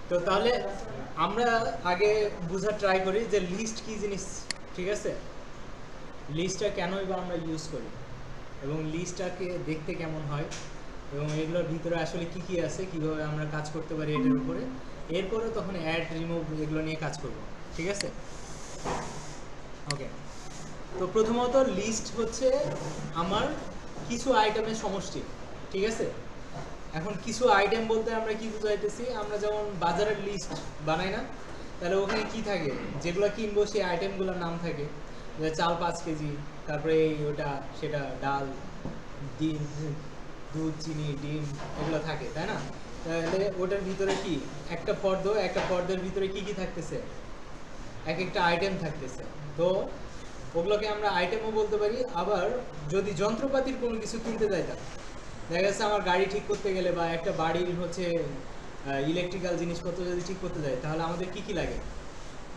তো তাহলে আমরা আগে বোঝার ট্রাই করি যে লিস্ট কি জিনিস, ঠিক আছে? লিস্টটা কেনই বা আমরা ইউজ করি এবং লিস্টটাকে দেখতে কেমন হয় এবং এগুলোর ভিতরে আসলে কি কি আছে, কিভাবে আমরা কাজ করতে পারি এটার উপরে, এরপরে তখন অ্যাড রিমুভ এগুলো নিয়ে কাজ করব, ঠিক আছে? ওকে, তো প্রথমত লিস্ট হচ্ছে আমার কিছু আইটেমের সমষ্টি, ঠিক আছে? এখন কিছু আইটেম বলতে আমরা কি বুঝাইতেছি, আমরা যেমন বাজারের লিস্ট বানাই না, তাহলে ওখানে কি থাকে, যেগুলো কিনবো সেই আইটেমগুলোর নাম থাকে, যে চাল 5 কেজি, তারপরে এই ওটা সেটা, ডাল, ডিম, দুধ, চিনি, ডিম, এগুলো থাকে, তাই না? তাহলে ওটার ভিতরে কি একটা ফর্দ, একটা ফর্দের ভিতরে কি কি থাকতেছে, এক একটা আইটেম থাকতেছে। তো ওগুলোকে আমরা আইটেমও বলতে পারি। আবার যদি যন্ত্রপাতির কোনো কিছু কিনতে যাইতাম, দেখা যাচ্ছে আমার গাড়ি ঠিক করতে গেলে বা একটা বাড়ির হচ্ছে ইলেকট্রিক্যাল জিনিসপত্র যদি ঠিক করতে যাই, তাহলে আমাদের কি কি লাগে,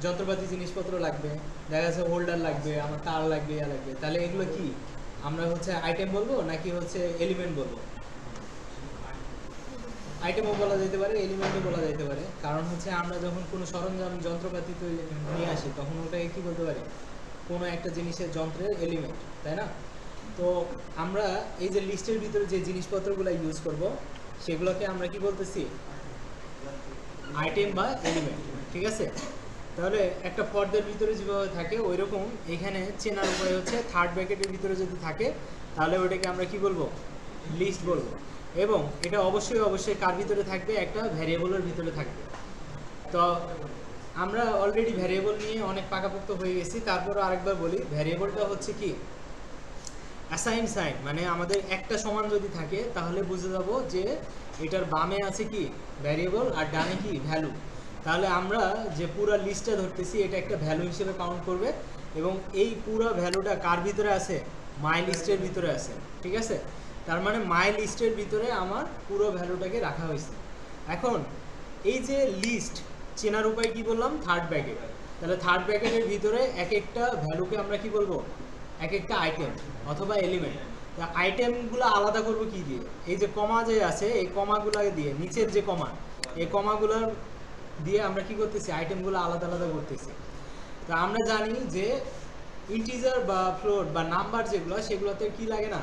যন্ত্রপাতি জিনিসপত্র লাগবে, দেখা যাচ্ছে হোল্ডার লাগবে, আমার তার লাগবে, ইয়া লাগবে। তাহলে এগুলো কি আমরা হচ্ছে আইটেম বলবো নাকি হচ্ছে এলিমেন্ট বলবো? আইটেমও বলা যেতে পারে, এলিমেন্টও বলা যেতে পারে। কারণ হচ্ছে আমরা যখন কোনো সরঞ্জাম যন্ত্রপাতি তৈরি নিয়ে আসি, তখন ওটাকে কী বলতে পারি, কোনো একটা জিনিসের যন্ত্রের এলিমেন্ট, তাই না? তো আমরা এই যে লিস্টের ভিতরে যে জিনিসপত্রগুলো ইউজ করব, সেগুলোকে আমরা কি বলতেছি, আইটেম বা এলিমেন্ট, ঠিক আছে? তাহলে একটা ফর্দের ভিতরে যেভাবে থাকে ওই রকম এখানে চেনার উপায় হচ্ছে থার্ড ব্র্যাকেটের ভিতরে যদি থাকে তাহলে ওটাকে আমরা কি বলবো, লিস্ট বলবো। এবং এটা অবশ্যই অবশ্যই কার ভিতরে থাকবে, একটা ভ্যারিয়েবলের ভিতরে থাকবে। তো আমরা অলরেডি ভ্যারিয়েবল নিয়ে অনেক পাকাপোক্ত হয়ে গেছি, তারপরও আরেকবার বলি, ভ্যারিয়েবলটা হচ্ছে কি অ্যাসাইন সাইন, মানে আমাদের একটা সমান যদি থাকে তাহলে বুঝে যাব যে এটার বামে আছে কি ভ্যারিয়েবল আর ডানে কি ভ্যালু। তাহলে আমরা যে পুরো লিস্টটা ধরতেছি এটা একটা ভ্যালু হিসেবে কাউন্ট করবে এবং এই পুরো ভ্যালুটা কার ভিতরে আছে, মাই লিস্টের ভিতরে আছে, ঠিক আছে? তার মানে মাই লিস্টের ভিতরে আমার পুরো ভ্যালুটাকে রাখা হয়েছে। এখন এই যে লিস্ট চেনার উপায় কি বললাম, থার্ড ব্র্যাকেট। তাহলে থার্ড ব্র্যাকেটের ভিতরে এক একটা ভ্যালুকে আমরা কি বলবো, এক একটা আইটেম অথবা এলিমেন্ট। আইটেমগুলো আলাদা করবো কি দিয়ে, এই যে কমা যে আছে এই কমাগুলো দিয়ে, নিচের যে কমা, এই কমাগুলোর দিয়ে আমরা কি করতেছি, আইটেমগুলো আলাদা আলাদা করতেছি। তো আমরা জানি যে ইন্টিজার বা ফ্লোট বা নাম্বার যেগুলো, সেগুলোতে কি লাগে না,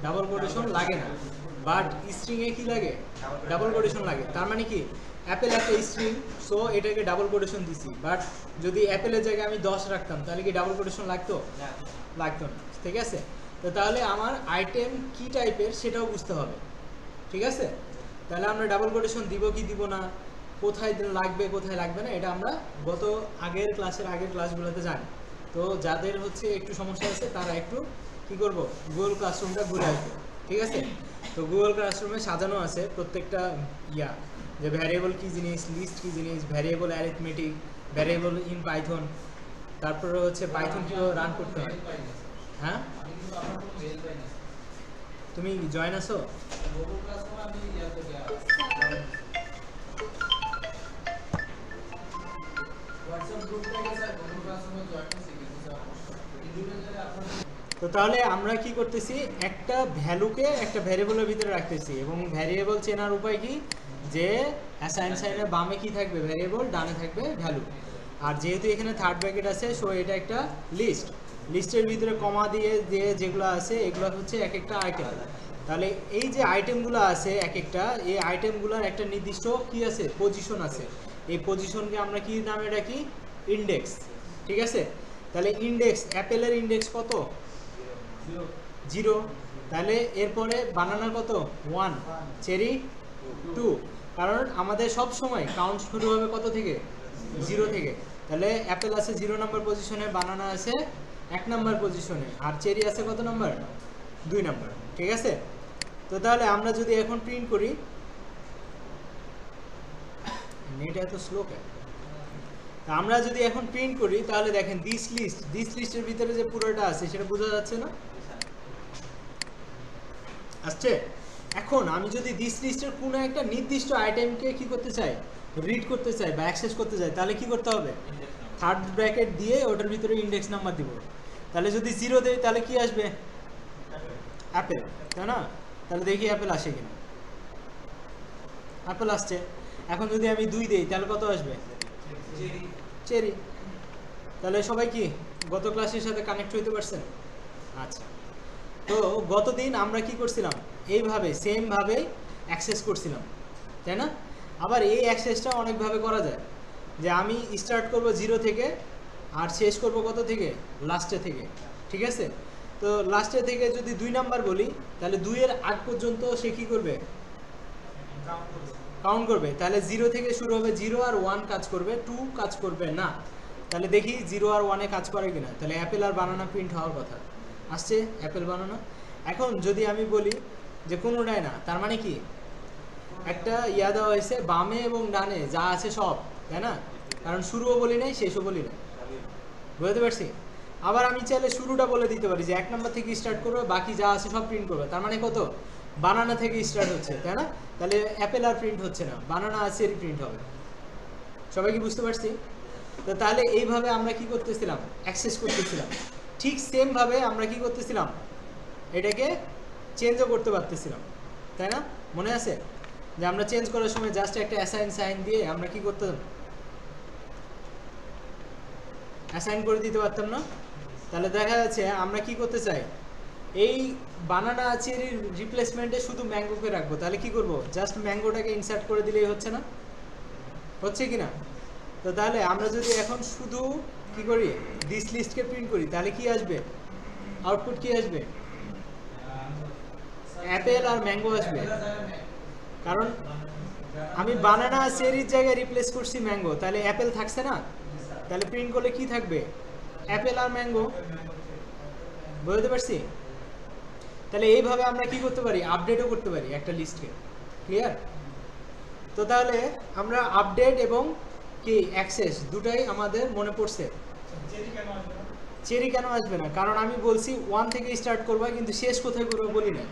ডাবল কোটেশন লাগে না। বাট স্ট্রিংয়ে কি লাগে, ডাবল কোটেশন লাগে। তার মানে কি অ্যাপেল একটা স্ট্রিং, সো এটাকে ডাবল কোটেশন দিছি। বাট যদি অ্যাপেলের জায়গায় আমি 10 রাখতাম তাহলে কি ডাবল কোটেশন লাগতো, লাগতো না, ঠিক আছে? তো তাহলে আমার আইটেম কি টাইপের সেটাও বুঝতে হবে, ঠিক আছে? তাহলে আমরা ডাবল কোটেশন দিব কি দিব না, কোথায় লাগবে কোথায় লাগবে না, এটা আমরা গত আগের ক্লাসগুলোতে জানি। তো যাদের হচ্ছে একটু সমস্যা আছে তারা একটু কি করব, গুগল ক্লাসরুমটা ঘুরে আসবে, ঠিক আছে? তো গুগল ক্লাসরুমে সাজানো আছে প্রত্যেকটা ইয়া, যে ভ্যারিয়েবল কি জিনিস, লিস্ট কি জিনিস, variable arithmetic, variable in Python, তারপরে হচ্ছে পাইথন কীভাবে রান করতে হয়। হ্যাঁ, তুমি জয়েন আছো? তো তাহলে আমরা কি করতেছি, একটা ভ্যালুকে একটা ভ্যারিয়েবলের ভিতরে রাখতেছি এবং ভ্যারিয়েবল চেনার উপায় কি, যে অ্যাসাইন সাইনের বামে কি থাকবে ভ্যারিয়েবল, ডানে থাকবে ভ্যালু। আর যেহেতু এখানে থার্ড ব্র্যাকেট আছে, সো এটা একটা লিস্ট, লিস্টের ভিতরে কমা দিয়ে দিয়ে যেগুলো আছে এগুলো হচ্ছে এক একটা আইটেম। তাহলে এই যে আইটেমগুলো আছে এক একটা, এই আইটেমগুলোর একটা নির্দিষ্ট কি আছে, পজিশন আছে। এই পজিশনকে আমরা কি নামে ডাকি, ইন্ডেক্স, ঠিক আছে? তাহলে ইন্ডেক্স, অ্যাপেলের ইন্ডেক্স কত, 0। তাহলে এরপরে বানানা কত, 1, চেরি 2। কারণ আমাদের সব সময় কাউন্ট শুরু হবে কত থেকে, 0 থেকে। তাহলে অ্যাপেল আছে 0 নম্বর পজিশনে, বানানা আছে 1 নম্বর পজিশনে, আর চেরি আছে কত নম্বর, 2 নম্বর, ঠিক আছে? তো তাহলে আমরা যদি এখন প্রিন্ট করি, নেট এত স্লো কেন, আমরা যদি এখন প্রিন্ট করি তাহলে দেখেন দিস লিস্টের ভিতরে যে পুরোটা আছে সেটা বোঝা যাচ্ছে না, আসছে? এখন আমি যদি দিস লিস্টের কোনো একটা নির্দিষ্ট আইটেমকে কি করতে চাই, রিড করতে চাই বা অ্যাক্সেস করতে চাই, তাহলে কি করতে হবে, থার্ড ব্র্যাকেট দিয়ে ওটার ভিতরে ইন্ডেক্স নাম্বার দিব। তাহলে যদি 0 দেই তাহলে কি আসবে, অ্যাপেল, তাই না? তাহলে দেখি অ্যাপেল আসে কিনা, অ্যাপেল আসছে। এখন যদি আমি 2 দেই তাহলে কত আসবে? চেরি। তাহলে সবাই কি গত ক্লাসের সাথে কানেক্ট হইতে পারছেন? আচ্ছা, তো গতদিন আমরা কি করছিলাম, এইভাবে সেম ভাবে অ্যাক্সেস করছিলাম, তাই না? আবার এই অ্যাক্সেসটা অনেকভাবে করা যায়, যে আমি স্টার্ট করব 0 থেকে আর শেষ করব কত থেকে? লাস্টে থেকে, ঠিক আছে? তো লাস্টে থেকে যদি 2 নাম্বার বলি, তাহলে 2 এর আগ পর্যন্ত সে কি করবে? কাউন্ট করবে। তাহলে 0 থেকে শুরু হবে, 0 আর 1 কাজ করবে, 2 কাজ করবে না। তাহলে দেখি 0 আর 1 এ কাজ করে কিনা। তাহলে অ্যাপেল আর বানানা প্রিন্ট হওয়ার কথা, আসছে অ্যাপেল বানানা। এখন যদি আমি বলি যে কোনোটাই না, তার মানে কি একটা ইয়া দেওয়া হয়েছে বামে এবং ডানে যা আছে সব, তাই না? কারণ শুরুও বলি নাই, শেষও বলি নাই, বুঝতে পারছি? আবার আমি চাইলে শুরুটা বলে দিতে পারি যে 1 নাম্বার থেকে স্টার্ট করবে, বাকি যা আছে সব প্রিন্ট করবে। তার মানে কত? বানানা থেকে স্টার্ট হচ্ছে, তাই না? তাহলে অ্যাপেল আর প্রিন্ট হচ্ছে না, বানানা আর চেরি প্রিন্ট হবে। সবাই কি বুঝতে পারছি? তো তাহলে এইভাবে আমরা কি করতেছিলাম? অ্যাক্সেস করতেছিলাম। ঠিক সেম ভাবে আমরা কি করতেছিলাম? এটাকে চেঞ্জও করতে পারতেছিলাম, তাই না? মনে আছে যে আমরা চেঞ্জ করার সময় জাস্ট একটা অ্যাসাইন সাইন দিয়ে আমরা কি করতাম? অ্যাসাইন করে দিতে পারতাম না? তাহলে দেখা যাচ্ছে আমরা কি করতে চাই, এই বানানা চেরির রিপ্লেসমেন্টে শুধু ম্যাঙ্গোকে রাখবো। তাহলে কি করব? জাস্ট ম্যাঙ্গোটাকে ইনসার্ট করে দিলেই হচ্ছে না? হচ্ছে কি না? তো তাহলে আমরা যদি এখন শুধু কি করি, দিস লিস্টকে প্রিন্ট করি, তাহলে কি আসবে? আউটপুট কি আসবে? অ্যাপেল আর ম্যাঙ্গো আসবে। কারণ আমি বানানা চেরির জায়গায় রিপ্লেস করছি ম্যাঙ্গো, তাহলে অ্যাপেল থাকছে না? তাহলে প্রিন্ট করলে কি থাকবে? অ্যাপেল আর ম্যাঙ্গো। বুঝতে পারছি? তাহলে এইভাবে আমরা কি করতে পারি? আপডেটও করতে পারি একটা লিস্টকে। ক্লিয়ার? তো তাহলে আমরা আপডেট এবং কি অ্যাক্সেস দুটাই আমাদের মনে পড়ছে। চেরি কেন আসবে না? কারণ আমি বলছি 1 থেকে স্টার্ট করবা, কিন্তু শেষ কোথায় করবো বলি না।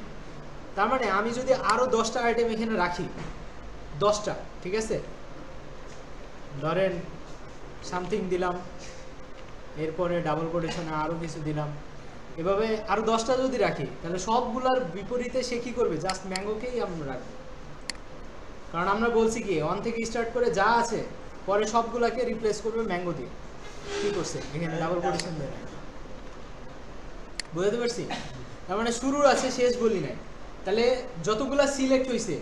তার মানে আমি যদি আরো 10টা আইটেম এখানে রাখি, 10টা, ঠিক আছে, ধরেন সামথিং দিলাম, এরপরে ডাবল কোটেশনে আরো কিছু দিলাম, এভাবে আরো 10টা যদি রাখি, তাহলে সবগুলার বিপরীতে সে কি করবে? জাস্ট ম্যাঙ্গোকেই আমরা রাখবো। কারণ আমরা বলছি কি 1 থেকে স্টার্ট করে যা আছে পরে সবগুলাকে রিপ্লেস করবে ম্যাঙ্গো দিয়ে। কি করছে এখানে? ডাবল কোটেশন দেয়। বুঝতে পারছি? তার মানে শুরুর আছে, শেষ বলি নাই। তাহলে যতগুলা সিলেক্ট হয়েছে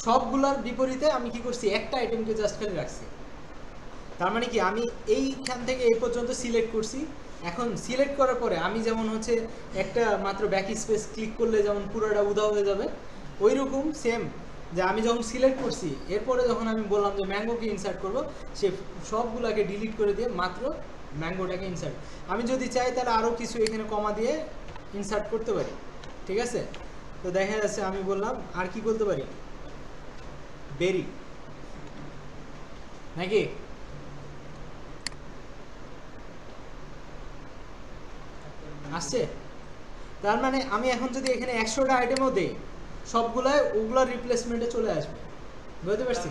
সবগুলার বিপরীতে আমি কি করছি? একটা আইটেমকে জাস্ট খালি রাখছি। তার মানে কি আমি এইখান থেকে এই পর্যন্ত সিলেক্ট করছি। এখন সিলেক্ট করার পরে আমি যেমন হচ্ছে একটা মাত্র ব্যাক স্পেস ক্লিক করলে যেমন পুরোটা উধাও হয়ে যাবে, ওই রকম সেম যে আমি যখন সিলেক্ট করছি এরপরে যখন আমি বললাম যে ম্যাঙ্গোকে ইনসার্ট করব, সে সবগুলাকে ডিলিট করে দিয়ে মাত্র ম্যাঙ্গোটাকে ইনসার্ট। আমি যদি চাই তাহলে আরও কিছু এখানে কমা দিয়ে ইনসার্ট করতে পারি, ঠিক আছে? তো দেখা যাচ্ছে আমি বললাম আর কি বলতে পারি? বেরি, নাকি? আসছে? তার মানে আমি এখন যদি এখানে 100টা আইটেমও দেই, সবগুলাই ওগুলার রিপ্লেসমেন্টে চলে আসবে। বুঝতে পারছি?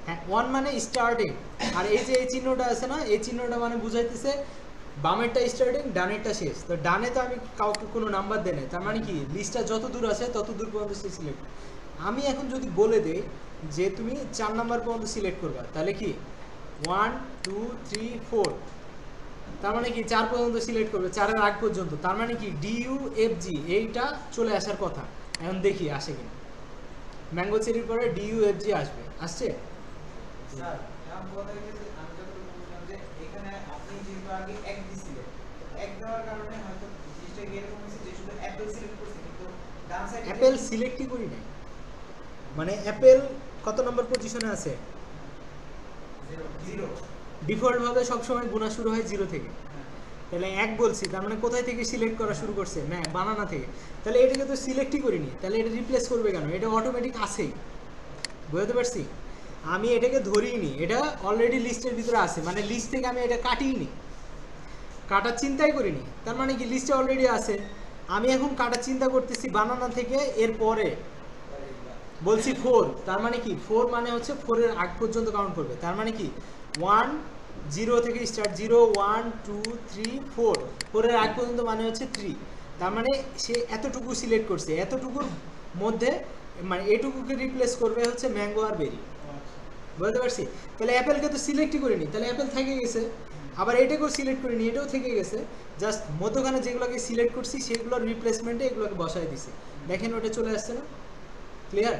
হ্যাঁ, 1 মানে স্টার্টিং। আর এই যে এই চিহ্নটা আছে না, এই চিহ্নটা মানে বুঝাইতেছে বামেরটা স্টার্টিং, ডানেরটা শেষ। তো ডানে তো আমি কাউকে কোনো নাম্বার দেই না, তার মানে কি লিস্টটা যত দূর আছে তত দূর পর্যন্ত সে সিলেক্ট। আমি এখন যদি বলে দেই যে তুমি 4 নাম্বার পর্যন্ত সিলেক্ট করবা, তাহলে কি 1 2 3 4, তার মানে কি 4 পর্যন্ত সিলেক্ট করবে, 4-এর আগ পর্যন্ত। তার মানে কি DUFG এইটা চলে আসার কথা। এখন দেখি আসে কিনা। ম্যাঙ্গো চেরির পরে DUFG আসবে, আসছে? স্যার আমি কথা বলতে আমি যখন বললাম যে এখানে আপনি যেহেতু আগে এক দিছিলেন, এক দেওয়ার কারণে হয়তো জিনিসটা এরকম হয়েছে যে শুধু অ্যাপেল সিলেক্ট করছে, কিন্তু ডান সাইডে অ্যাপেল সিলেক্টই করি নাই। মানে অ্যাপেল কত নম্বর পজিশনে আছে? 0 ডিফল্ট ভাবে সবসময় গুণা শুরু হয় 0 থেকে। তাহলে 1 বলছি, তার মানে কোথায় থেকে সিলেক্ট করা শুরু করছে? না, বানানা থেকে। তাহলে এটাকে তো সিলেক্টই করিনি, তাহলে এটা রিপ্লেস করবে কেন? এটা অটোমেটিক আছেই। বুঝতে পারছি? আমি এটাকে ধরিই নি, এটা অলরেডি লিস্টের ভিতরে আছে। মানে লিস্ট থেকে আমি এটা কাটিই নি, কাটার চিন্তাই করিনি। তার মানে কি লিস্টে অলরেডি আছে। আমি এখন কাটার চিন্তা করতেছি বানানা থেকে, এরপরে বলছি 4, তার মানে কি 4 মানে হচ্ছে 4-এর আগ পর্যন্ত কাউন্ট করবে। তার মানে কি 1 0 থেকে স্টার্ট, 0 1 2 3 4, 4-এর আগ পর্যন্ত মানে হচ্ছে 3। তার মানে সে এতটুকু সিলেক্ট করছে, এতটুকুর মধ্যে মানে এটুকুকে রিপ্লেস করবে হচ্ছে ম্যাঙ্গো আর বেরি। বুঝতে পারছি? তাহলে অ্যাপেলকে তো সিলেক্টই করিনি, তাহলে অ্যাপেল থেকে গেছে। আবার এটাকেও সিলেক্ট করিনি, এটাও থেকে গেছে। জাস্ট মধ্যখানে যেগুলোকে সিলেক্ট করছি সেগুলোর রিপ্লেসমেন্টে এগুলোকে বসায় দিছি। দেখেন ওটা চলে আসছে না? ক্লিয়ার?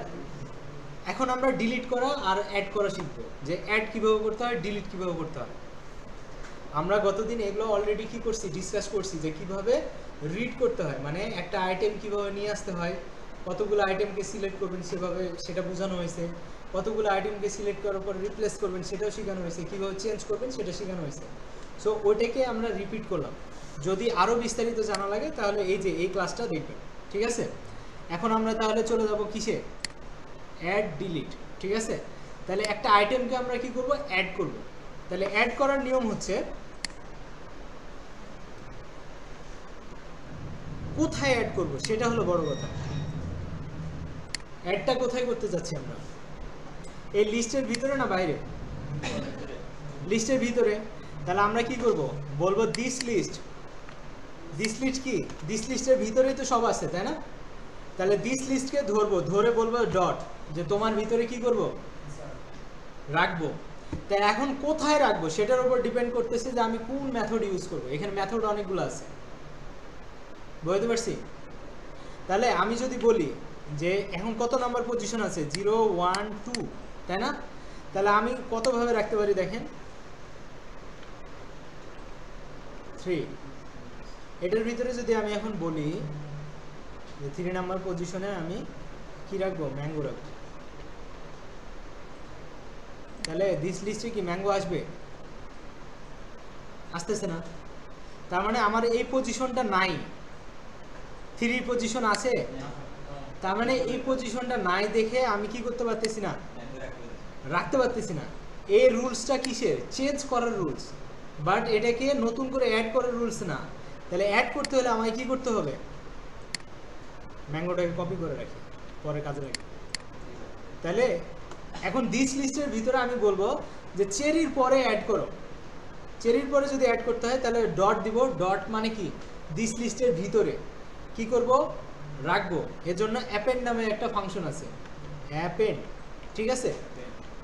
এখন আমরা ডিলিট করা আর অ্যাড করা শিখবো, যে অ্যাড কীভাবে করতে হয়, ডিলিট কীভাবে করতে হয়। আমরা গতদিন এগুলো অলরেডি কি করছি, ডিসকাস করছি যে কিভাবে রিড করতে হয়, মানে একটা আইটেম কিভাবে নিয়ে আসতে হয়, কতগুলো আইটেমকে সিলেক্ট করবেন সেভাবে সেটা বোঝানো হয়েছে, কতগুলো আইটেমকে সিলেক্ট করার পর রিপ্লেস করবেন সেটাও শেখানো হয়েছে, কীভাবে চেঞ্জ করবেন সেটা শেখানো হয়েছে। সো ওইটাকে আমরা রিপিট করলাম। যদি আরও বিস্তারিত জানা লাগে তাহলে এই যে এই ক্লাসটা দেখবেন, ঠিক আছে? এখন আমরা তাহলে চলে যাব কিসে, অ্যাড ডিলিট, ঠিক আছে? তাহলে একটা আইটেমকে আমরা কি করব, অ্যাড করব। তাহলে অ্যাড করার নিয়ম হচ্ছে কোথায় অ্যাড করব সেটা হলো বড় কথা। অ্যাডটা কোথায় করতে যাচ্ছি আমরা, এই লিস্টের ভিতরে না বাইরে? লিস্টের ভিতরে। তাহলে আমরা কি করব, বলবো দিস লিস্ট। দিস লিস্ট কি, দিস লিস্টের ভিতরেই তো সব আছে, তাই না? তাহলে দিস লিস্টকে ধরবো, ধরে বলবো ডট, যে তোমার ভিতরে কি করব, রাখবো। তাই এখন কোথায় রাখবো সেটার উপর ডিপেন্ড করতেছে যে আমি কোন মেথড ইউজ করব। এখানে মেথড অনেকগুলো আছে, বুঝতে পারছি? তাহলে আমি যদি বলি যে এখন কত নাম্বার পজিশন আছে, 0 1 2, তাই না? তাহলে আমি কতভাবে রাখতে পারি দেখেন, 3। এটার ভিতরে যদি আমি এখন বলি যে 3 নাম্বার পজিশনে আমি কি রাখবো, ম্যাঙ্গো রাখবো, তাহলে দিস লিস্টে কি ম্যাঙ্গো আসবে? আসতেছে না। তার মানে আমার এই পজিশনটা নাই, 3 পজিশন আছে। তার মানে এই পজিশনটা নাই দেখে আমি কি করতে পারতেছি না, রাখতে পারতেছি না। এই রুলসটা কিসের, চেঞ্জ করার রুলস, বাট এটাকে নতুন করে অ্যাড করার রুলস না। তাহলে অ্যাড করতে হলে আমায় কি করতে হবে, ম্যাঙ্গোটাকে কপি করে রাখি, পরে কাজে রাখি। তাহলে এখন দিস লিস্টের ভিতরে আমি বলবো যে চেরির পরে অ্যাড করো। চেরির পরে যদি অ্যাড করতে হয় তাহলে ডট দিব। ডট মানে কি, দিস লিস্টের ভিতরে কি করব, রাখবো। এর জন্য অ্যাপেন্ড নামে একটা ফাংশন আছে, অ্যাপেন্ড, ঠিক আছে?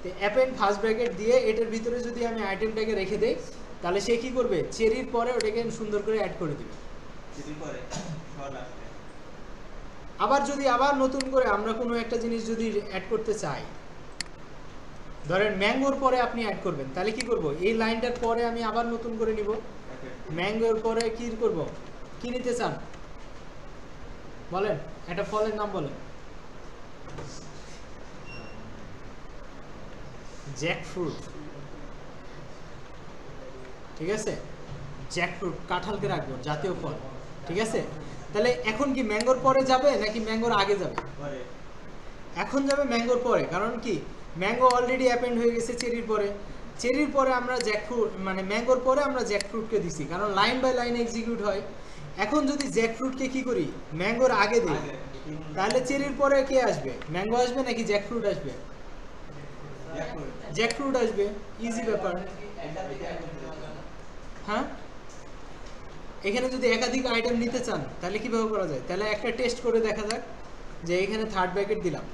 তো অ্যাপেন্ড ফার্স্ট ব্র্যাকেট দিয়ে এটার ভিতরে যদি আমি আইটেমটাকে রেখে দেই তাহলে সে কি করবে, চেরির পরে ওটাকে সুন্দর করে অ্যাড করে দিবে। আবার যদি আবার নতুন করে আমরা কোনো একটা জিনিস যদি অ্যাড করতে চাই, ধরেন ম্যাঙ্গোর পরে আপনি অ্যাড করবেন, তাহলে কি করব, এই লাইনটার পরে আমি আবার নতুন করে নিব। ম্যাঙ্গোর পরে কি করব, কি নিতে চান বলেন, একটা ফলের নাম বলেন। জ্যাকফ্রুট, ঠিক আছে? জ্যাকফ্রুট, কাঁঠালকে রাখবো জাতীয় ফল, ঠিক আছে? তাহলে এখন কি ম্যাঙ্গোর পরে যাবে নাকি ম্যাঙ্গোর আগে যাবে? এখন যাবে ম্যাঙ্গোর পরে। কারণ কি, ম্যাঙ্গো অলরেডি অ্যাপেন্ড হয়ে গেছে চেরির পরে। চেরির পরে আমরা জ্যাকফ্রুট, মানে ম্যাঙ্গোর পরে আমরা জ্যাকফ্রুটকে দিছি, কারণ লাইন বাই লাইন এক্সিকিউট হয়। এখন যদি জ্যাকফ্রুটকে কি করি, ম্যাঙ্গোর আগে দিই, তাহলে চেরির পরে কে আসবে, ম্যাঙ্গো আসবে নাকি জ্যাকফ্রুট আসবে? জ্যাকফ্রুট আসবে, ইজি ব্যাপার। হ্যাঁ, এখানে যদি একাধিক আইটেম নিতে চান তাহলে কিভাবে করা যায়, তাহলে একটা টেস্ট করে দেখা যাক। যে এখানে থার্ড ব্র্যাকেট দিলাম,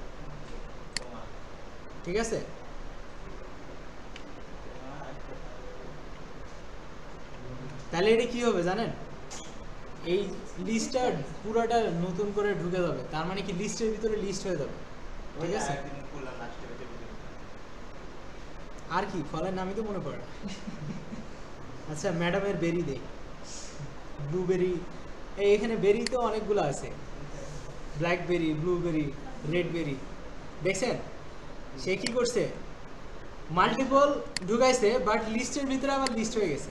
ঠিক আছে? তাহলে এটা কি হবে জানেন, এই লিস্টটা পুরোটা নতুন করে ঢুকে যাবে। তার মানে কি, লিস্টের ভিতরে লিস্ট হয়ে যাবে, ঠিক আছে? আর কি, ফলের নামই তো মনে পড়ে না। আচ্ছা, ম্যাডামের বেরি দেই, ব্লুবেরি। এখানে বেরি তো অনেকগুলো আছে, ব্ল্যাকবেরি, ব্লুবেরি, রেডবেরি। দেখছেন সে কি করছে, মাল্টিপল ঢুকাইছে, বাট লিস্টের ভিতরে আবার লিস্ট হয়ে গেছে।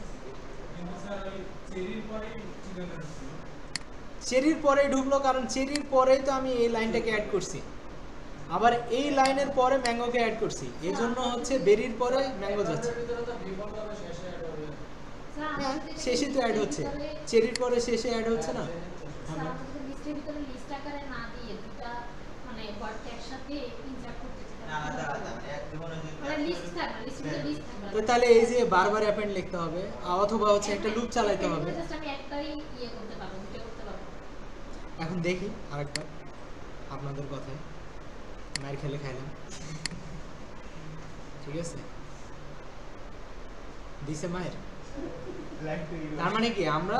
চেরির পরে ঢুকলো, কারণ চেরির পরেই তো আমি এই লাইনটাকে অ্যাড করছি, আবার এই লাইনের পরে ম্যাঙ্গোকে অ্যাড করছি, এই জন্য হচ্ছে বেরির পরে ম্যাঙ্গো যাচ্ছে। হ্যাঁ, শেষে তো অ্যাড হচ্ছে, চেরির পরে শেষে অ্যাড হচ্ছে না। তো তাহলে এই যে বারবার অ্যাপেন্ড লিখতে হবে, অথবা হচ্ছে একটা লুপ চালাতে হবে। এখন দেখি আরেকবার আপনাদের কথায়, মায়ের খেলে খাইলাম, ঠিক আছে, দিছে মায়ের। তার মানে কি আমরা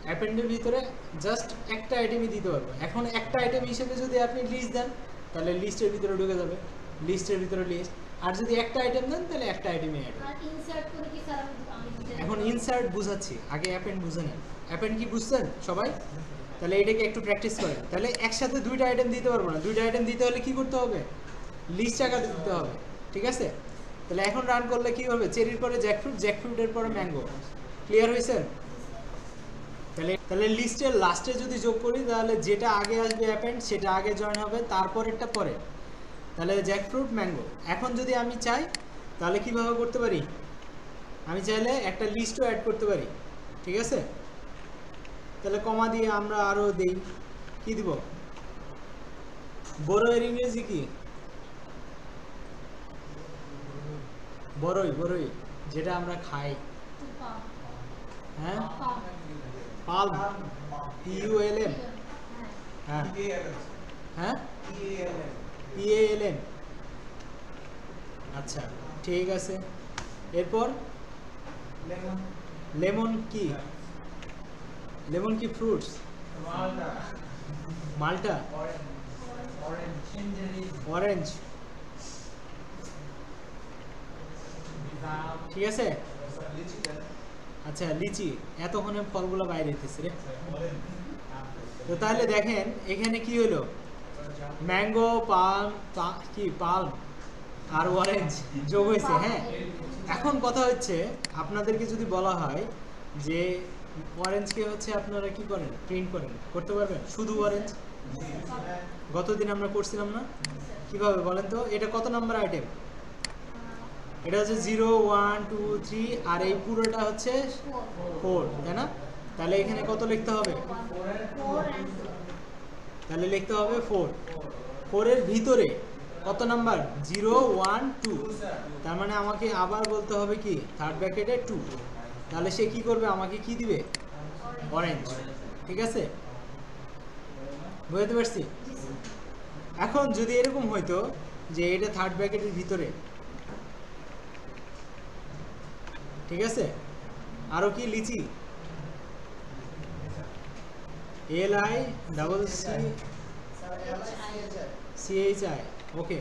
অ্যাপেন্ডের ভিতরে জাস্ট একটা আইটেমই দিতে পারবো। এখন একটা আইটেম হিসেবে যদি আপনি লিস্ট দেন তাহলে লিস্টের ভিতরে ঢুকে যাবে, লিস্টের ভিতরে লিস্ট। আর যদি একটা আইটেম দেন তাহলে একটা আইটেমই অ্যাড হবে। আর ইনসার্ট করে কি স্যার আমি এখন ইনসার্ট বুঝাচ্ছি, আগে অ্যাপেন্ড বুঝে নেন। অ্যাপেন্ড কি বুঝছেন সবাই? তাহলে এটাকে একটু প্র্যাকটিস করেন। তাহলে একসাথে দুইটা আইটেম দিতে পারবো না, দুইটা আইটেম দিতে হলে কি করতে হবে? লিস্ট আকারে দিতে হবে, ঠিক আছে? তাহলে এখন রান করলে কি হবে? চেরির পরে জ্যাকফ্রুট, জ্যাকফ্রুটের পরে ম্যাঙ্গো। ক্লিয়ার হয়েছে? তাহলে লিস্টের লাস্টে যদি যোগ করি তাহলে যেটা আগে আসবে অ্যাপেন্ড সেটা আগে জয়েন হবে, তারপরেরটা পরে। তাহলে জ্যাকফ্রুট, ম্যাঙ্গো। এখন যদি আমি চাই তাহলে কিভাবে করতে পারি? আমি চাইলে একটা লিস্টও অ্যাড করতে পারি, ঠিক আছে? তাহলে কমা দিয়ে আমরা আরও দেই, কি দিব? বড়ইয়ের ইংরেজি কি? বড়ই, বড়ই যেটা আমরা খাই, হ্যাঁ, পালম, PULM, হ্যাঁ হ্যাঁ, PALM। আচ্ছা ঠিক আছে। এরপর লেমন কি? লেমন কি ফ্রুটস? মাল্টা, অরেঞ্জ, ঠিক আছে। আচ্ছা লিচি, এতক্ষণে ফলগুলো বাইরে দিতেছে রে। তো তাহলে দেখেন এখানে কি হলো? ম্যাঙ্গো, পালম, কি পালম আর অরেঞ্জ যোগ হয়েছে, হ্যাঁ। এখন কথা হচ্ছে আপনাদেরকে যদি বলা হয় যে অরেঞ্জকে হচ্ছে আপনারা কি করেন? প্রিন্ট করেন, করতে পারবেন? শুধু অরেঞ্জ গতদিন আমরা করছিলাম না? কিভাবে বলেন তো? এটা কত নাম্বার আইটেম? এটা হচ্ছে 0, 1, 2, 3 আর এই পুরোটা হচ্ছে 4, তাই না? তাহলে এখানে কত লিখতে হবে? তাহলে লিখতে হবে 4। 4 এর ভিতরে কত নাম্বার? 0, 1, 2। তার মানে আমাকে আবার বলতে হবে কি? থার্ড ব্র্যাকেটে 2। তাহলে সে কি করবে? আমাকে কি দিবে? অরেঞ্জ, ঠিক আছে? বুঝতে পারছি? এখন যদি এরকম হইতো যে এটা থার্ড ব্র্যাকেটের ভিতরে, ঠিক আছে, আরো কি? লিচি, LICCHI, ওকে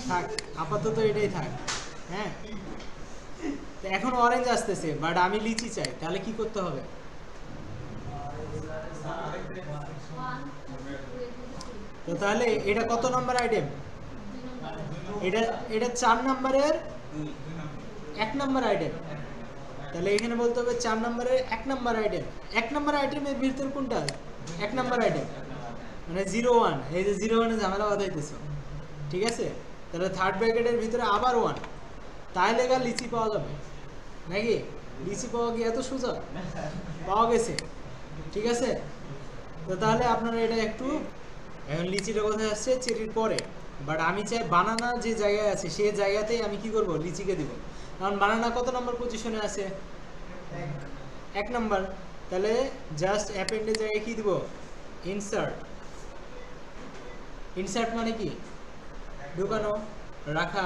থাক, আপাতত এটাই থাক, হ্যাঁ। এখন অরেঞ্জ আসতেছে বাট আমি লিচি চাই, তাহলে কি করতে হবে? তো তাহলে এটা কত নম্বর আইটেম? এটা 4 নম্বরের 1 নম্বর আইটেম। তাহলে এখানে বলতে হবে 4 নম্বরের 1 নম্বর আইটেম। 1 নম্বর আইটেমের ভিতর কোনটা? 1 নম্বর আইটেম মানে 0, 1। এই যে 0, 1 এ ঝামেলা বাঁধাইতেছ, ঠিক আছে? তাহলে থার্ড ব্র্যাকেটের ভিতরে আবার 1, তাহলে গা লিচি পাওয়া যাবে নাকি? লিচি পাওয়া কি এত সোজা? পাওয়া গেছে, ঠিক আছে? তো তাহলে আপনারা এটা একটু, এখন লিচিটা কোথায় আসছে? চেরির পরে। বাট আমি চাই বানানা যে জায়গায় আছে সেই জায়গাতেই আমি কি করব? লিচিকে দিব। কারণ বানানা কত নম্বর পজিশনে আছে? 1 নম্বর। তাহলে জাস্ট অ্যাপেন্ডের জায়গায় কি দিব? ইনসার্ট। ইনসার্ট মানে কি? ঢুকানো, রাখা।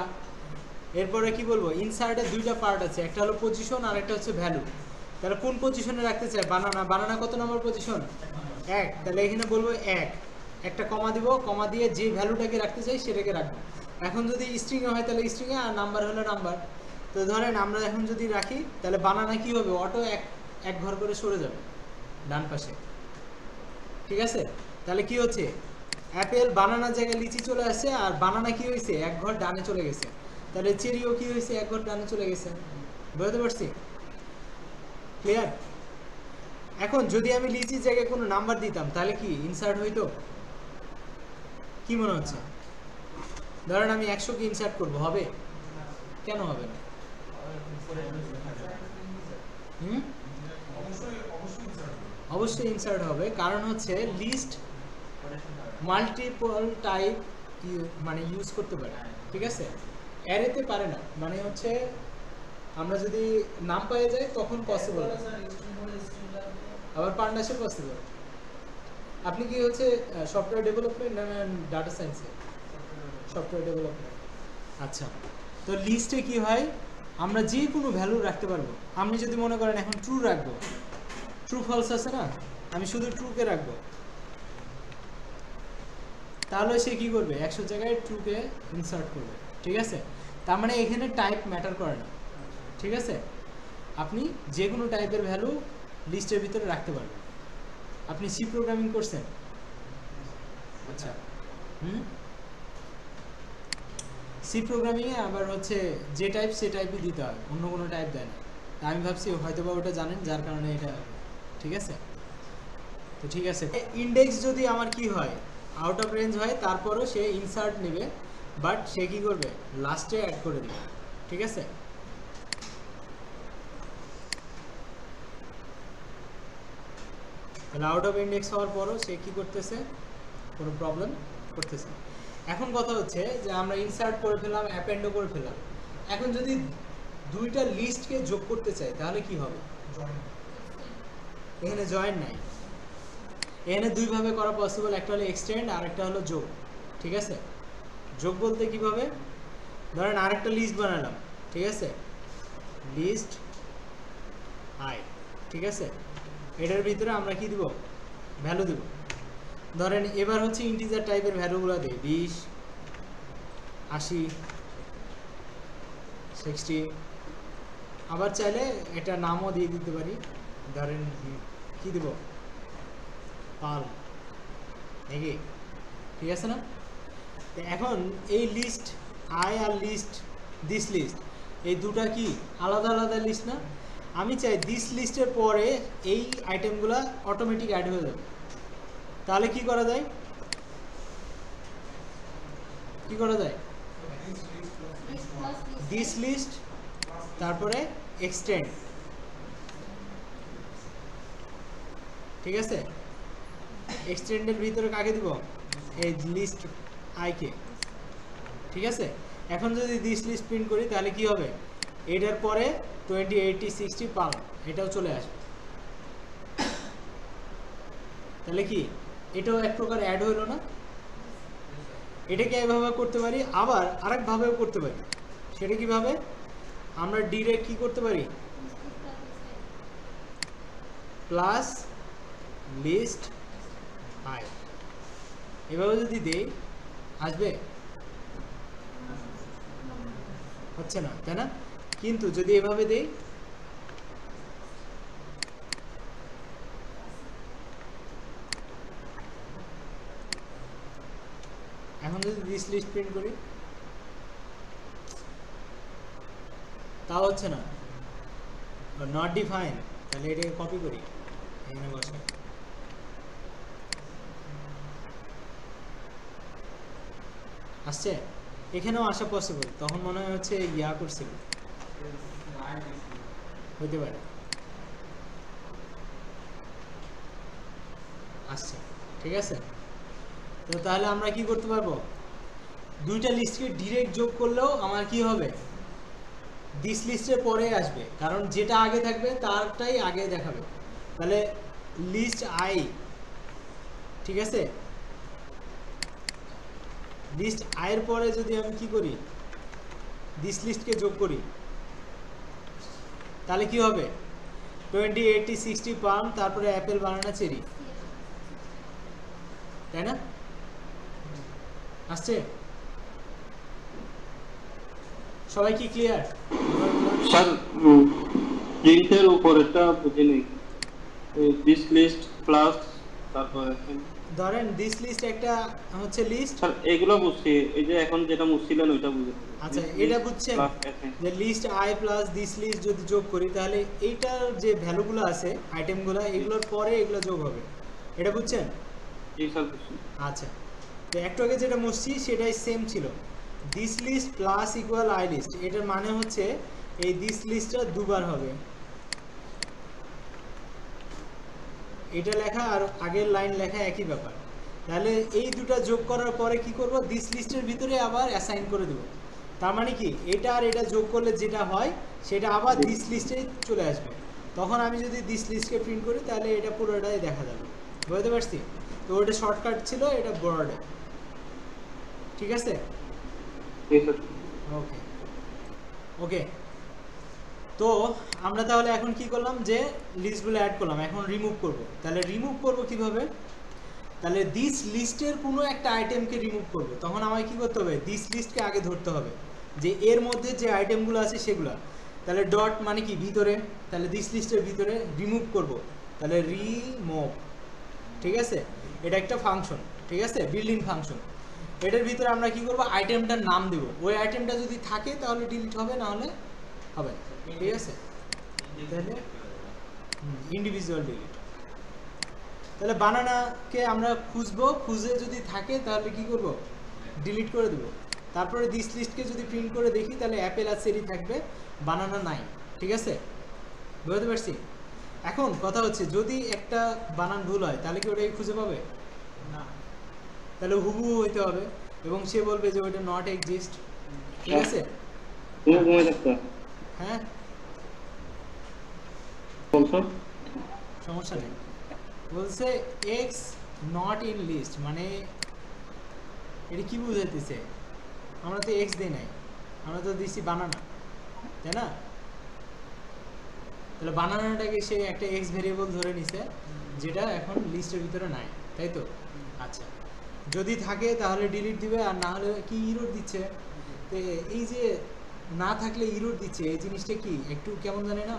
এরপরে কি বলবো? ইনসার্টের দুইটা পার্ট আছে, একটা হলো পজিশন আর একটা হচ্ছে ভ্যালু। তাহলে কোন পজিশনে রাখতে চাই? বানানা। বানানা কত নম্বর পজিশন? 1। তাহলে এখানে বলবো 1, একটা কমা দিব, কমা দিয়ে যে ভ্যালুটাকে রাখতে চাই সেটাকে রাখবো। এখন যদি স্ট্রিংয়ে হয় তাহলে স্ট্রিংয়ে, আর নাম্বার হলো নাম্বার। তো ধরেন আমরা এখন যদি রাখি তাহলে বানানা কি হবে? অটো এক ঘর করে সরে যাবে ডান পাশে, ঠিক আছে? তাহলে কি হচ্ছে? অ্যাপেল বানানার জায়গায় লিচি চলে আসছে, আর বানানা কি হয়েছে? এক ঘর ডানে চলে গেছে। তাহলে চেরিও কি হয়েছে? এক ঘর ডানে চলে গেছে। বুঝতে পারছি? ক্লিয়ার? এখন যদি আমি লিচির জায়গায় কোনো নাম্বার দিতাম তাহলে কি ইনসার্ট হইতো? কি মনে হচ্ছে? ধরেন আমি 100 কে ইনসার্ট করব, হবে? কেন হবে না? অবশ্যই ইনসার্ট হবে, কারণ হচ্ছে লিস্ট মাল্টিপল টাইপ মানে ইউজ করতে পারে, ঠিক আছে? অ্যারেতে পারে না, মানে হচ্ছে আমরা যদি নাম পেয়ে যাই তখন পসিবল, আবার পান্ডাসে পসিবল। আপনি কি হচ্ছে সফটওয়্যার ডেভেলপমেন্ট না ডাটা সায়েন্সে? Software development. আচ্ছা, তো লিস্টে কি হয়, আমরা যে কোনো ভ্যালু রাখতে পারবো। আপনি যদি মনে করেন এখন ট্রু রাখবো, ট্রু ফলস আছে না, আমি শুধু ট্রুকে রাখবো, তাহলে সে কি করবে 100 জায়গায় ট্রুকে ইনসার্ট করবে। ঠিক আছে, তার মানে এখানে টাইপ ম্যাটার করে না। ঠিক আছে, আপনি যে কোনো টাইপের ভ্যালু লিস্টের ভিতরে রাখতে পারবেন। আপনি সি প্রোগ্রামিং করছেন? আচ্ছা, সি প্রোগ্রামিংয়ে আবার হচ্ছে যে টাইপ সে টাইপই দিতে হয়, অন্য কোনো টাইপ দেয় না। তা আমি ভাবছি হয়তো বা ওটা জানেন, যার কারণে এটা। ঠিক আছে, তো ঠিক আছে, ইন্ডেক্স যদি আমার কি হয় আউট অফ রেঞ্জ হয়, তারপরও সে ইনসার্ট নেবে, বাট সে কি করবে লাস্টে অ্যাড করে দেবে। ঠিক আছে, তাহলে আউট অফ ইন্ডেক্স হওয়ার পরও সে কি করতেছে, কোনো প্রবলেম করতেছে। এখন কথা হচ্ছে যে আমরা ইনসার্ট করে ফেললাম, অ্যাপেন্ডও করে ফেললাম, এখন যদি দুইটা লিস্টকে যোগ করতে চাই তাহলে কি হবে? এখানে জয়েন নাই, এখানে দুইভাবে করা পসিবল, একটা হলো এক্সটেন্ড আর একটা হলো যোগ। ঠিক আছে, যোগ বলতে কিভাবে, ধরেন আরেকটা লিস্ট বানালাম, ঠিক আছে, লিস্ট আই। ঠিক আছে, এটার ভিতরে আমরা কি দিব, ভ্যালু দিব। ধরেন এবার হচ্ছে ইন্টিজার টাইপের ভ্যালুগুলো দেই, 20, 80, 60। আবার চাইলে এটা নামও দিয়ে দিতে পারি, ধরেন কি দিব, পাল নাকি? ঠিক আছে না? এখন এই লিস্ট আই আর লিস্ট দিস লিস্ট, এই দুটা কি আলাদা আলাদা লিস্ট না? আমি চাই দিস লিস্টের পরে এই আইটেমগুলো অটোমেটিক অ্যাড হয়ে যাবে। তাহলে কি করা যায়, কি করা যায়? দিস লিস্ট তারপরে এক্সটেন্ড। ঠিক আছে, এক্সটেন্ডের ভিতরে কাকে দিব, এই লিস্ট আইকে। ঠিক আছে, এখন যদি দিস লিস্ট প্রিন্ট করি তাহলে কি হবে, এটার পরে 20, 80, 60 পাল এটাও চলে আসবে। তাহলে কি এটাও এক প্রকার অ্যাড হইলো না? এটাকে এভাবে করতে পারি, আবার আরেকভাবেও করতে পারি। সেটা কিভাবে, আমরা ডিরেক্ট কি করতে পারি, প্লাস লিস্ট আই, এভাবে যদি দেই আসবে? হচ্ছে না, তাই না? কিন্তু যদি এভাবে দেই, এখন যদি দিস লিস্ট প্রিন্ট করি তাও হচ্ছে না, নট ডিফাইন। তাহলে এটাকে কপি করি, এখানে বসে আসছে, এখানেও আসা পসিবল। তখন মনে হয় হচ্ছে ইয়া করছিল, হইতে পারে আসছে। ঠিক আছে, তো তাহলে আমরা কি করতে পারবো, দুইটা লিস্টকে ডিরেক্ট যোগ করলেও আমার কি হবে, দিস লিস্টের পরে আসবে, কারণ যেটা আগে থাকবে তারটাই আগে দেখাবে। তাহলে লিস্ট আই, ঠিক আছে, লিস্ট আয়ের পরে যদি আমি কি করি, দিস লিস্টকে যোগ করি, তাহলে কি হবে, 20, 80, 60 পাম, তারপরে অ্যাপেল, বানানা, চেরি, তাই না? আসছে? সবাই কি ক্লিয়ার? স্যার প্রিন্টের উপরেটা বুঝিনি, দিস লিস্ট প্লাস তারপরে ধরেন দিস লিস্ট একটা হচ্ছে লিস্ট, স্যার এগুলো বুঝছি, এই যে এখন যেটা বুঝছিলেন ওইটা বুঝে। আচ্ছা এটা বুঝছেন যে list i plus this list যদি যোগ করি তাহলে এইটার যে ভ্যালুগুলো আছে আইটেমগুলো, এগুলোর পরে এগুলো যোগ হবে, এটা বুঝছেন? জি স্যার বুঝছি। আচ্ছা, তো একটু আগে যেটা মুছছি সেটাই সেম ছিল, this list plus equal i list. এটার মানে হচ্ছে এই দিস লিস্টটা দুবার হবে, এটা লেখা আর আগের লাইন লেখা একই ব্যাপার। তাহলে এই দুটো যোগ করার পরে কি করব, দিস লিস্টের ভিতরে আবার অ্যাসাইন করে দেব। তার মানে কি, এটা আর এটা যোগ করলে যেটা হয় সেটা আবার দিস লিস্টে চলে আসবে। তখন আমি যদি দিস লিস্টকে প্রিন্ট করি তাহলে এটা পুরোটাই দেখা যাবে। বুঝতে পারছি? তো তো ওটা শর্টকাট ছিল, এটা ব্রডে। ঠিক আছে, জি স্যার। ওকে ওকে। তো আমরা তাহলে এখন কি করলাম, যে লিস্টগুলো অ্যাড করলাম, এখন রিমুভ করব। তাহলে রিমুভ করব কিভাবে? তাহলে দিস লিস্টের কোনো একটা আইটেমকে রিমুভ করব, তখন আমায় কি করতে হবে, দিস লিস্টকে আগে ধরতে হবে যে এর মধ্যে যে আইটেমগুলো আছে সেগুলো। তাহলে ডট মানে কি ভিতরে, তাহলে দিস লিস্টের ভিতরে রিমুভ করব, তাহলে রিমুভ। ঠিক আছে, এটা একটা ফাংশন, ঠিক আছে, বিল্ডিং ফাংশন। এটার ভিতরে আমরা কি করব, আইটেমটার নাম দেব। ওই আইটেমটা যদি থাকে তাহলে ডিলিট হবে, না হলে হবে না। ঠিক আছে, তাহলে ইন্ডিভিজুয়াল ডিলিট। তাহলে বানানাকে আমরা খুঁজবো, খুঁজে যদি থাকে তাহলে কি করব, ডিলিট করে দেব। তারপরে দিস লিস্টকে যদি প্রিন্ট করে দেখি তাহলে অ্যাপেল আর চেরি থাকবে, বানানা নাই। ঠিক আছে, বুঝতে পারছি? এখন কথা হচ্ছে যদি একটা বানান ভুল হয় তাহলে কি ওটাকে খুঁজে পাবে না, তাহলে হুবহু হইতে হবে, এবং সে বলবে যে ওইটা নট এক্সিস্ট। ঠিক আছে, তুমি ঘুমাই থাকতা হ্যাঁ বলছো? সমস্যা নেই। বলছে এক্স নট ইন লিস্ট, মানে এটা কি বুঝাইতেছে, আমরা তো এক্স দিই নাই, আমরা তো দিছি বানানা, তাই না? তাহলে বানানাটাকে সে একটা এক্স ভেরিয়েবল ধরে নিছে, যেটা এখন লিস্টের ভিতরে নাই, তাই তো? আচ্ছা, যদি থাকে তাহলে ডিলিট দিবে, আর না হলে কি ইরর দিচ্ছে। তো এই যে না থাকলে ইরর দিচ্ছে, এই জিনিসটা কি একটু কেমন জানি না,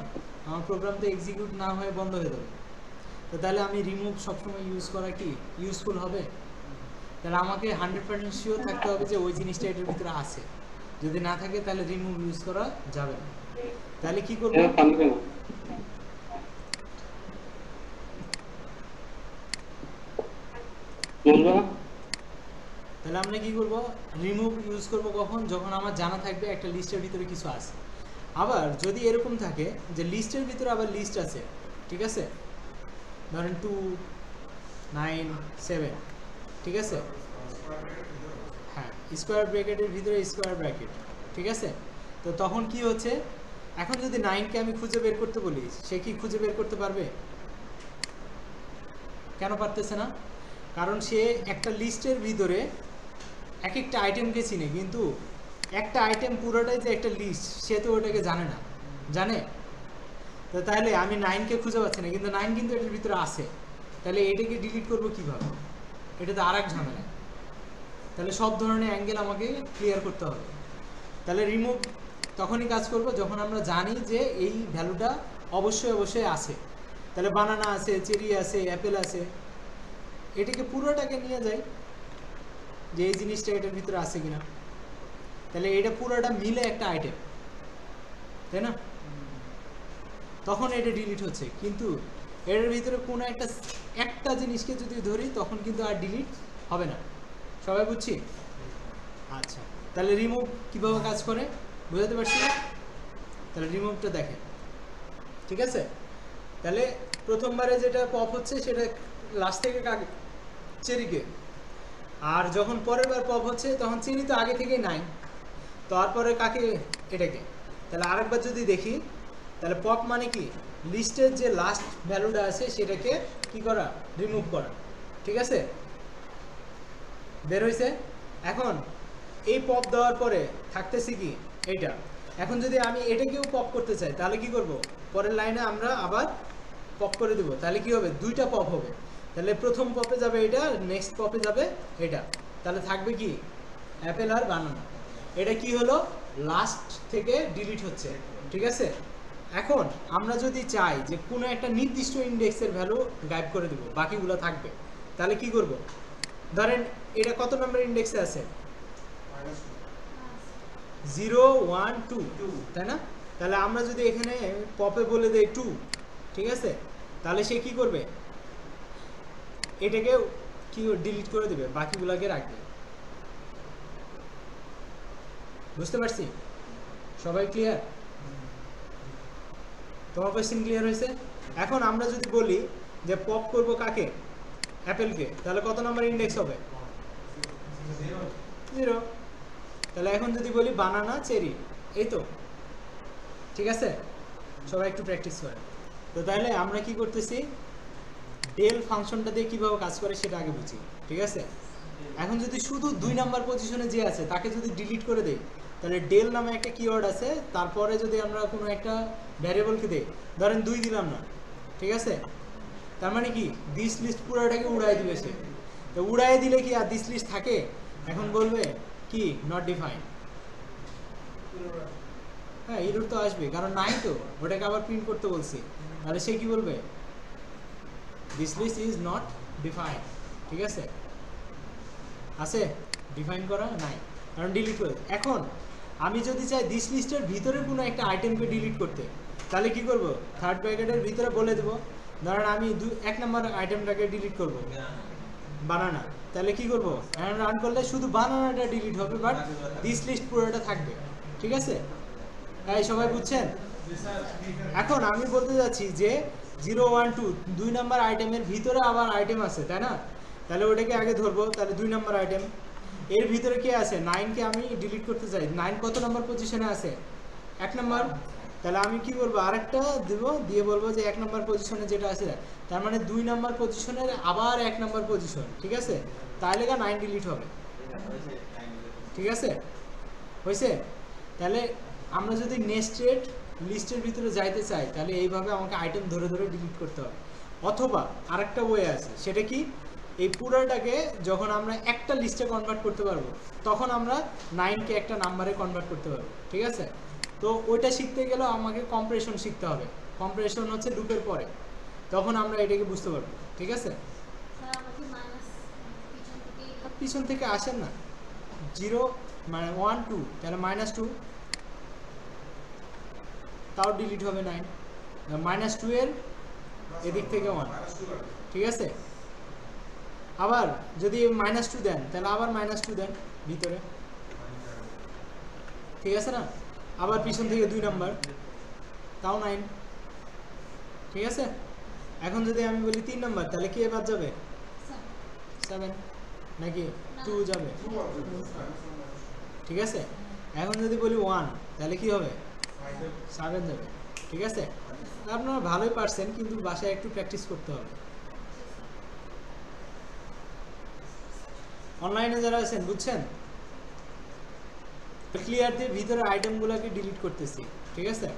আমার প্রোগ্রাম তো এক্সিকিউট না হয়ে বন্ধ হয়ে যাবে। তো তাহলে আমি রিমুভ সবসময় ইউজ করা কি ইউজফুল হবে? তাহলে আমাকে 100% শিওর থাকতে হবে যে ওই জিনিসটা এটার ভিতরে আছে। যদি না থাকে তাহলে রিমুভ ইউজ করা যাবে না। তাহলে কি করব, পানি কেন বলবা? তাহলে আমরা কি করব, রিমুভ ইউজ করব কখন, যখন আমার জানা থাকবে একটা লিস্টের ভিতরে কিছু আছে। আবার যদি এরকম থাকে যে লিস্টের ভিতরে আবার লিস্ট আছে, ঠিক আছে, ধরেন 2 9 7, ঠিক আছে, হ্যাঁ, স্কোয়ার ব্র্যাকেটের ভিতরে স্কোয়ার ব্র্যাকেট, ঠিক আছে। তো তখন কি হচ্ছে, এখন যদি 9কে আমি খুঁজে বের করতে বলি, সে কি খুঁজে বের করতে পারবে? কেন পারতেছে না? কারণ সে একটা লিস্টের ভিতরে এক একটা আইটেমকে চিনে, কিন্তু একটা আইটেম পুরোটাই যে একটা লিস্ট সে তো ওটাকে জানে না, জানে? তো তাহলে আমি 9কে খুঁজে পাচ্ছি না, কিন্তু 9 কিন্তু এটার ভিতরে আছে। তাহলে এটাকে ডিলিট করবো কিভাবে? এটা তো আর এক ঝামেলা। তাহলে সব ধরনের অ্যাঙ্গেল আমাকে ক্লিয়ার করতে হবে। তাহলে রিমুভ তখনই কাজ করবো যখন আমরা জানি যে এই ভ্যালুটা অবশ্যই অবশ্যই আছে। তাহলে বানানা আছে, চেরি আছে, অ্যাপেল আছে, এটাকে পুরোটাকে নিয়ে যাই যে এই জিনিসটা এটার ভিতরে আছে কিনা। তাহলে এটা পুরোটা মিলে একটা আইটেম, তাই না? তখন এটা ডিলিট হচ্ছে, কিন্তু এটার ভিতরে কোনো একটা জিনিসকে যদি ধরি তখন কিন্তু আর ডিলিট হবে না। সবাই বুঝছি? আচ্ছা, তাহলে রিমুভ কিভাবে কাজ করে বুঝতে পারছি? তাহলে রিমুভটা দেখেন, ঠিক আছে। তাহলে প্রথমবারে যেটা পপ হচ্ছে সেটা লাস্ট থেকে কাকে, চেরিকে। আর যখন পরের বার পপ হচ্ছে তখন চেরি তো আগে থেকেই নাই, তারপরে কাকে, এটাকে। তাহলে আরেকবার যদি দেখি, তাহলে পপ মানে কি, লিস্টের যে লাস্ট ভ্যালুটা আছে সেটাকে কি করা, রিমুভ করা, ঠিক আছে। বের হয়েছে। এখন এই পপ দেওয়ার পরে থাকতেছে কি এইটা। এখন যদি আমি এটাকেও পপ করতে চাই তাহলে কি করব, পরের লাইনে আমরা আবার পপ করে দেব। তাহলে কি হবে, দুইটা পপ হবে। তাহলে প্রথম পপে যাবে এটা, নেক্সট পপে যাবে এটা। তাহলে থাকবে কি, অ্যাপেল আর বানানা। এটা কি হলো, লাস্ট থেকে ডিলিট হচ্ছে, ঠিক আছে। এখন আমরা যদি চাই যে কোনো একটা নির্দিষ্ট ইন্ডেক্সের ভ্যালু গায়েব করে দেব, বাকিগুলো থাকবে, তাহলে কি করব, ধরেন এটা কত নম্বর ইন্ডেক্সে আছে, 0 1 2, তাই না? তাহলে আমরা যদি এখানে পপে বলে দেই 2, ঠিক আছে, তাহলে সে কি করবে, এটাকে কি ডিলিট করে দেবে, বাকিগুলোকে রাখবে। বুঝতে পারছি? সবাই ক্লিয়ার? তোমার কোয়েশ্চেন ক্লিয়ার হয়েছে? এখন আমরা যদি বলি যে পপ করব কাকে, অ্যাপেলকে, তাহলে কত নম্বর ইন্ডেক্স হবে, 0। তাহলে এখন যদি বলি বানানা, চেরি, এই তো, ঠিক আছে। সবাই একটু প্র্যাকটিস করে। তো তাহলে আমরা কি করতেছি, ডেল ফাংশনটা দিয়ে কীভাবে কাজ করে সেটা আগে বুঝি, ঠিক আছে? এখন যদি শুধু 2 নাম্বার পজিশনে যে আছে তাকে যদি ডিলিট করে দেই, তাহলে ডেল নামে একটা কিওয়ার্ড আছে, তারপরে যদি আমরা কোনো একটা ভ্যারিয়েবলকে দেই, ধরেন 2 দিলাম না, ঠিক আছে? তার মানে কি দিস লিস্ট পুরোটাকে উড়াই দিবে সে। তো উড়াই দিলে কি আর দিস লিস্ট থাকে? এখন বলবে কি নট ডিফাইন। হ্যাঁ, এরর তো আসবে, কারণ নাই তো, ওটাকে আবার প্রিন্ট করতে বলছি। তাহলে সে কি বলবে? This list is not define, ঠিক আছে? আছে ডিফাইন করা নাই, কারণ ডিলিট করে। এখন আমি যদি চাই দিস লিস্টের ভিতরে কোনো একটা আইটেমকে ডিলিট করতে, তাহলে কি করব? থার্ড ব্র্যাকেটের ভিতরে বলে দেবো, ধরেন আমি 1 নম্বর আইটেমটাকে ডিলিট করব, বানানা। তাহলে কি করব? এখন রান করলে শুধু বানানাটা ডিলিট হবে, বাট দিস লিস্ট পুরোটা থাকবে, ঠিক আছে? তাই সবাই বুঝছেন? এখন আমি বলতে যাচ্ছি যে 0 1 2 2 নম্বর আইটেমের ভিতরে আবার আইটেম আছে, তাই না? তাহলে ওটাকে আগে ধরবো। তাহলে 2 নম্বর আইটেম, এর ভিতরে কে আছে? 9 কে আমি ডিলিট করতে চাই। 9 কত নম্বর পজিশনে আছে? 1 নম্বর। তাহলে আমি কি বলবো? আরেকটা দেবো, দিয়ে বলবো যে 1 নম্বর পজিশনে যেটা আছে, তার মানে 2 নম্বর পজিশনের আবার 1 নম্বর পজিশন, ঠিক আছে? তাহলে 9 ডিলিট হবে, ঠিক আছে? হয়েছে? তাহলে আমরা যদি নেস্টেড লিস্টের ভিতরে যাইতে চাই, তাহলে এইভাবে আমাকে আইটেম ধরে ধরে ডিলিট করতে হবে। অথবা আরেকটা ওয়ে আছে, সেটা কি? এই পুরোটাকে যখন আমরা একটা লিস্টে কনভার্ট করতে পারবো, তখন আমরা 9কে একটা নাম্বারে কনভার্ট করতে পারবো, ঠিক আছে? তো ওইটা শিখতে গেলেও আমাকে কম্প্রেশন শিখতে হবে। কম্প্রেশন হচ্ছে লুপের পরে, তখন আমরা এটাকে বুঝতে পারবো, ঠিক আছে? স্যার আমাকে মাইনাস পিছন থেকে আসেন না, 0 মানে 1 2, তাহলে -2, তাও ডিলিট হবে 9। -2 এর এদিক থেকে 1, ঠিক আছে? আবার যদি -2 দেন, তাহলে আবার -2 দেন ভিতরে, ঠিক আছে না? আবার পিছন থেকে 2 নাম্বার, তাও 9, ঠিক আছে? এখন যদি আমি বলি 3 নাম্বার, তাহলে কি এবার যাবে? 7 নাকি 2 যাবে, ঠিক আছে? এখন যদি বলি 1, তাহলে কি হবে? 7 যাবে, ঠিক আছে? আপনারা ভালোই পারছেন, কিন্তু বাসায় একটু প্র্যাকটিস করতে হবে। অনলাইনে যারা আছেন, বুঝছেন? ক্লিয়ার দিয়ে ভিতরে আইটেমগুলোকে ডিলিট করতেছি, ঠিক আছে?